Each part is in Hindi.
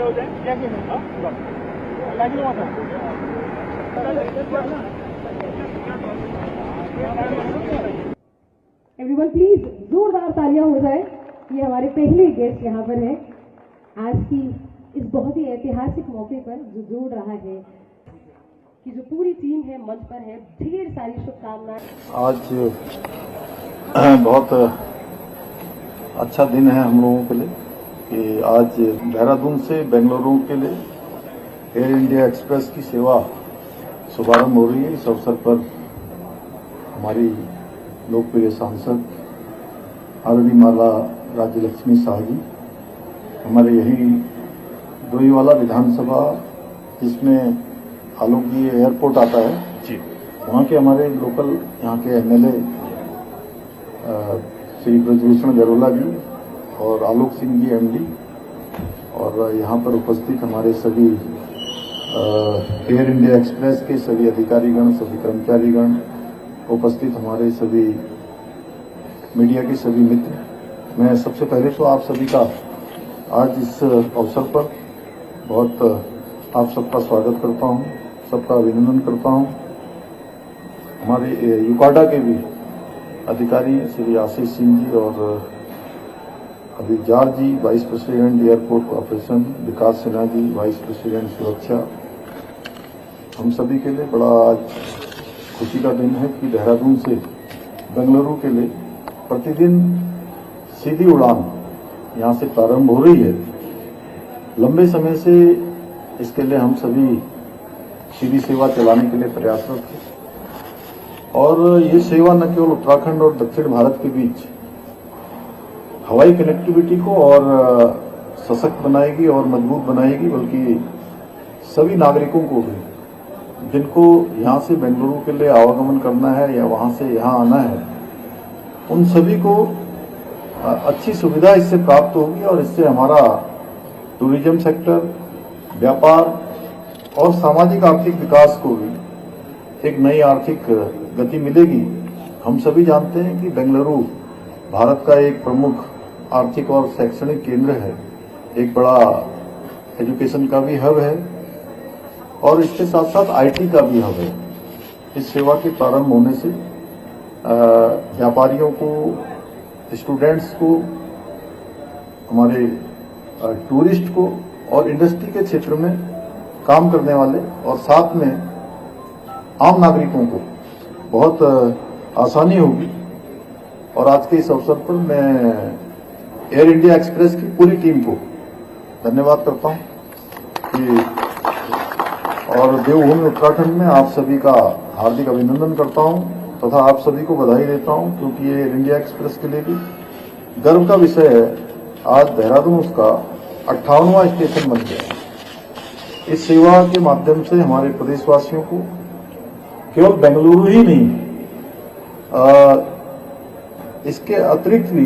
एवरीवन प्लीज जोरदार तालियां हो जाए। ये हमारे पहले गेस्ट यहाँ पर है आज की इस बहुत ही ऐतिहासिक मौके पर जो जोड़ रहा है कि जो पूरी टीम है मंच पर है। ढेर सारी शुभकामनाएं। आज बहुत अच्छा दिन है हम लोगों के लिए कि आज देहरादून से बेंगलुरु के लिए एयर इंडिया एक्सप्रेस की सेवा शुभारंभ हो रही है। इस अवसर पर हमारी लोकप्रिय सांसद आदरणीय माला राज्य लक्ष्मी शाह जी, हमारे यही डोईवाला विधानसभा जिसमें आलोकीय एयरपोर्ट आता है जी, वहाँ के हमारे लोकल यहाँ के एमएलए श्री ब्रजभूषण गरोला जी और आलोक सिंह जी एमडी, और यहाँ पर उपस्थित हमारे सभी एयर इंडिया एक्सप्रेस के सभी अधिकारीगण, सभी कर्मचारीगण, उपस्थित हमारे सभी मीडिया के सभी मित्र, मैं सबसे पहले तो आप सभी का आज इस अवसर पर बहुत आप सबका स्वागत करता हूं, सबका अभिनंदन करता हूं। हमारे यूकाडा के भी अधिकारी श्री आशीष सिंह जी और अभी जार जी वाइस प्रेसिडेंट एयरपोर्ट ऑपरेशन, विकास सिन्हा जी वाइस प्रेसिडेंट सुरक्षा, हम सभी के लिए बड़ा आज खुशी का दिन है कि देहरादून से बेंगलुरु के लिए प्रतिदिन सीधी उड़ान यहां से प्रारंभ हो रही है। लंबे समय से इसके लिए हम सभी सीधी सेवा चलाने के लिए प्रयासरत थे और ये सेवा न केवल उत्तराखंड और दक्षिण भारत के बीच हवाई कनेक्टिविटी को और सशक्त बनाएगी और मजबूत बनाएगी, बल्कि सभी नागरिकों को भी जिनको यहां से बेंगलुरु के लिए आवागमन करना है या वहां से यहां आना है, उन सभी को अच्छी सुविधा इससे प्राप्त होगी और इससे हमारा टूरिज्म सेक्टर, व्यापार और सामाजिक आर्थिक विकास को भी एक नई आर्थिक गति मिलेगी। हम सभी जानते हैं कि बेंगलुरु भारत का एक प्रमुख आर्थिक और शैक्षणिक केंद्र है, एक बड़ा एजुकेशन का भी हब है और इसके साथ साथ आईटी का भी हब है। इस सेवा के प्रारंभ होने से व्यापारियों को, स्टूडेंट्स को, हमारे टूरिस्ट को और इंडस्ट्री के क्षेत्र में काम करने वाले और साथ में आम नागरिकों को बहुत आसानी होगी। और आज के इस अवसर पर मैं एयर इंडिया एक्सप्रेस की पूरी टीम को धन्यवाद करता हूं कि और देवभूमि उत्तराखंड में आप सभी का हार्दिक अभिनंदन करता हूं तथा आप सभी को बधाई देता हूं, क्योंकि ये एयर इंडिया एक्सप्रेस के लिए भी गर्व का विषय है। आज देहरादून उसका 58वां स्टेशन बन गया है। इस सेवा के माध्यम से हमारे प्रदेशवासियों को केवल बेंगलुरु ही नहीं, इसके अतिरिक्त भी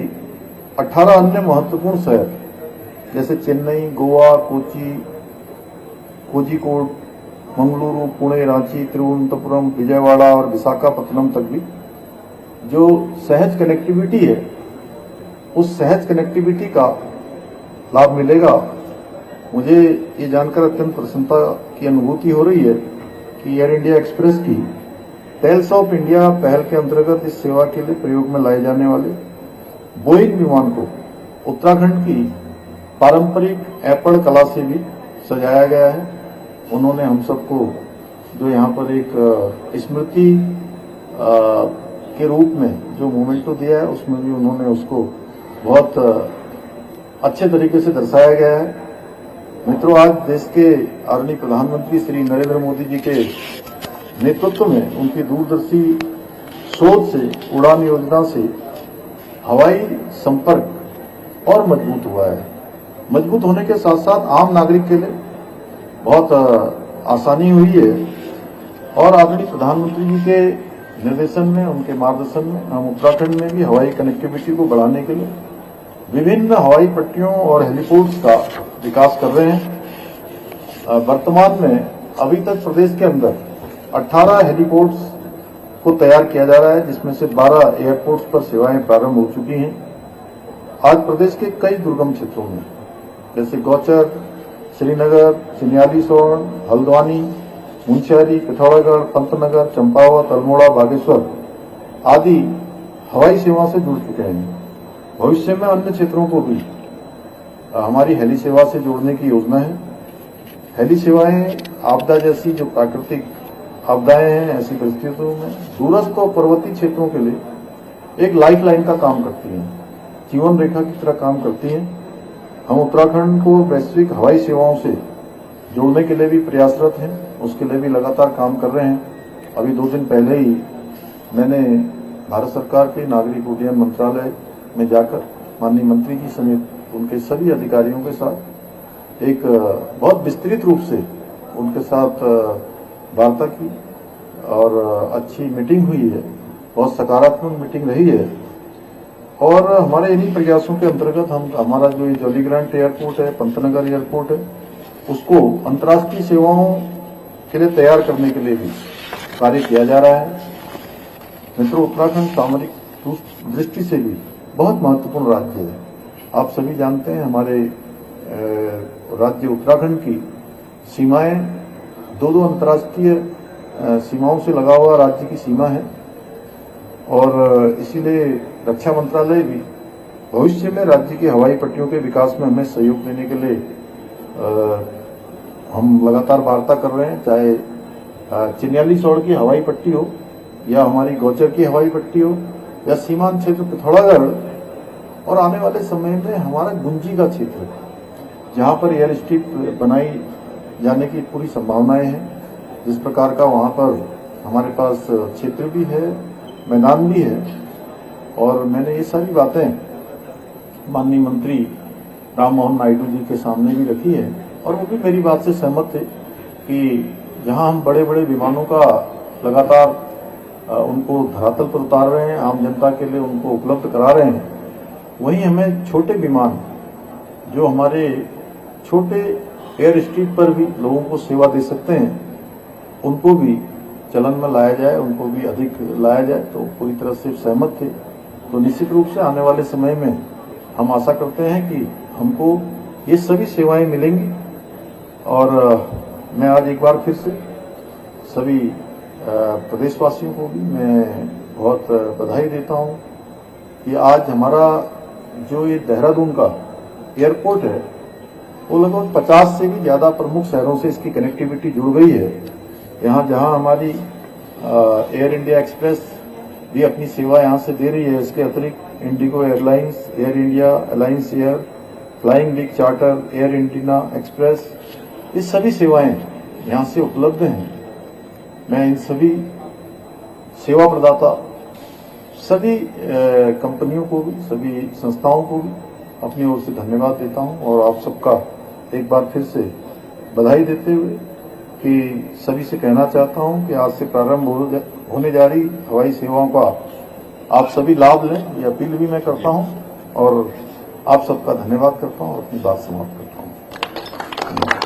18 अन्य महत्वपूर्ण शहर जैसे चेन्नई, गोवा, कोची, कोझिकोड, मंगलुरु, पुणे, रांची, तिरुवनंतपुरम, विजयवाड़ा और विशाखापत्तनम तक भी जो सहज कनेक्टिविटी है, उस सहज कनेक्टिविटी का लाभ मिलेगा। मुझे ये जानकर अत्यंत प्रसन्नता की अनुभूति हो रही है कि एयर इंडिया एक्सप्रेस की टेल्स ऑफ इंडिया पहल के अंतर्गत इस सेवा के लिए प्रयोग में लाए जाने वाले बोइंग विमान को उत्तराखंड की पारंपरिक ऐपड़ कला से भी सजाया गया है। उन्होंने हम सबको जो यहाँ पर एक स्मृति के रूप में जो मोमेंटो दिया है, उसमें भी उन्होंने उसको बहुत अच्छे तरीके से दर्शाया गया है। मित्रों, आज देश के आदरणीय प्रधानमंत्री श्री नरेंद्र मोदी जी के नेतृत्व में उनकी दूरदर्शी सोच से, उड़ान योजना से हवाई संपर्क और मजबूत हुआ है। मजबूत होने के साथ साथ आम नागरिक के लिए बहुत आसानी हुई है और आदरणीय प्रधानमंत्री जी के निर्देशन में, उनके मार्गदर्शन में हम उत्तराखंड में भी हवाई कनेक्टिविटी को बढ़ाने के लिए विभिन्न हवाई पट्टियों और हेलीपोर्ट्स का विकास कर रहे हैं। वर्तमान में अभी तक प्रदेश के अंदर 18 हेलीपोर्ट्स को तैयार किया जा रहा है, जिसमें से 12 एयरपोर्ट्स पर सेवाएं प्रारंभ हो चुकी हैं। आज प्रदेश के कई दुर्गम क्षेत्रों में जैसे गौचर, श्रीनगर, चिन्याली सोन, हल्द्वानी, मुंशियारी, पिथौरागढ़, पंतनगर, चंपावत, अल्मोड़ा, बागेश्वर आदि हवाई सेवा से जुड़ चुके हैं। भविष्य में अन्य क्षेत्रों को भी हमारी हेली सेवा से जोड़ने की योजना है। हेली सेवाएं आपदा जैसी जो प्राकृतिक आपदाएं हैं, ऐसी परिस्थितियों में दूरस्थ और पर्वतीय क्षेत्रों के लिए एक लाइफलाइन का काम करती हैं, जीवन रेखा की तरह काम करती हैं। हम उत्तराखंड को वैश्विक हवाई सेवाओं से जोड़ने के लिए भी प्रयासरत हैं, उसके लिए भी लगातार काम कर रहे हैं। अभी 2 दिन पहले ही मैंने भारत सरकार के नागरिक उड्डयन मंत्रालय में जाकर माननीय मंत्री जी समेत उनके सभी अधिकारियों के साथ एक बहुत विस्तृत रूप से उनके साथ वार्ता की और अच्छी मीटिंग हुई है, बहुत सकारात्मक मीटिंग रही है। और हमारे इन्हीं प्रयासों के अंतर्गत हमारा जो ये जॉलीग्रांट एयरपोर्ट है, पंतनगर एयरपोर्ट है, उसको अंतर्राष्ट्रीय सेवाओं के लिए तैयार करने के लिए भी कार्य किया जा रहा है। मित्रों, उत्तराखंड सामरिक दृष्टि से भी बहुत महत्वपूर्ण राज्य है। आप सभी जानते हैं हमारे राज्य उत्तराखंड की सीमाएं 2 अंतर्राष्ट्रीय सीमाओं से लगा हुआ राज्य की सीमा है और इसीलिए रक्षा मंत्रालय भी भविष्य में राज्य की हवाई पट्टियों के विकास में हमें सहयोग देने के लिए हम लगातार वार्ता कर रहे हैं, चाहे चिन्याली सौड़ की हवाई पट्टी हो या हमारी गौचर की हवाई पट्टी हो या सीमांत क्षेत्र पिथौरागढ़ और आने वाले समय में हमारा गुंजी का क्षेत्र जहां पर एयर स्ट्रिप बनाई जाने की पूरी संभावनाएं हैं। जिस प्रकार का वहां पर हमारे पास क्षेत्र भी है, मैदान भी है और मैंने ये सारी बातें माननीय मंत्री राम मोहन नायडू जी के सामने भी रखी है और वो भी मेरी बात से सहमत थे कि जहां हम बड़े बड़े विमानों का लगातार उनको धरातल पर उतार रहे हैं, आम जनता के लिए उनको उपलब्ध करा रहे हैं, वहीं हमें छोटे विमान जो हमारे छोटे एयर स्ट्रिप पर भी लोगों को सेवा दे सकते हैं, उनको भी चलन में लाया जाए, उनको भी अधिक लाया जाए। तो पूरी तरह से सहमत थे। तो निश्चित रूप से आने वाले समय में हम आशा करते हैं कि हमको ये सभी सेवाएं मिलेंगी। और मैं आज एक बार फिर से सभी प्रदेशवासियों को भी मैं बहुत बधाई देता हूं कि आज हमारा जो ये देहरादून का एयरपोर्ट है वो लगभग 50 से भी ज्यादा प्रमुख शहरों से इसकी कनेक्टिविटी जुड़ गई है। यहाँ जहाँ हमारी एयर इंडिया एक्सप्रेस भी अपनी सेवा यहाँ से दे रही है, इसके अतिरिक्त इंडिगो एयरलाइंस, एयर इंडिया, अलायंस एयर, फ्लाइंग बिग चार्टर, एयर इंडिना एक्सप्रेस, ये सभी सेवाएं यहाँ से उपलब्ध हैं। मैं इन सभी सेवा प्रदाता सभी कंपनियों को भी, सभी संस्थाओं को भी अपनी ओर से धन्यवाद देता हूं और आप सबका एक बार फिर से बधाई देते हुए कि सभी से कहना चाहता हूं कि आज से प्रारंभ होने जा रही हवाई सेवाओं का आप सभी लाभ लें, ये अपील भी मैं करता हूं और आप सबका धन्यवाद करता हूं और अपनी बात समाप्त करता हूं।